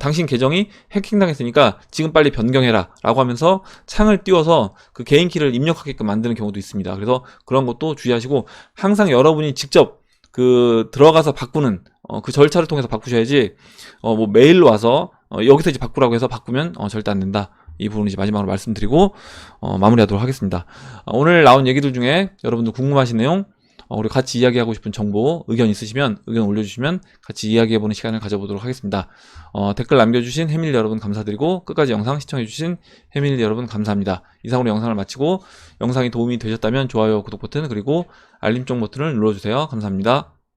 당신 계정이 해킹당했으니까 지금 빨리 변경해라 라고 하면서 창을 띄워서 그 개인키를 입력하게끔 만드는 경우도 있습니다. 그래서 그런 것도 주의하시고, 항상 여러분이 직접 들어가서 바꾸는 그 절차를 통해서 바꾸셔야지 뭐 메일로 와서 여기서 이제 바꾸라고 해서 바꾸면 절대 안 된다. 이 부분을 이제 마지막으로 말씀드리고 마무리하도록 하겠습니다. 오늘 나온 얘기들 중에 여러분들 궁금하신 내용, 우리 같이 이야기하고 싶은 정보, 의견 있으시면 의견 올려주시면 같이 이야기해보는 시간을 가져보도록 하겠습니다. 댓글 남겨주신 해밀 여러분 감사드리고, 끝까지 영상 시청해주신 해밀 여러분 감사합니다. 이상으로 영상을 마치고, 영상이 도움이 되셨다면 좋아요, 구독 버튼, 그리고 알림종 버튼을 눌러주세요. 감사합니다.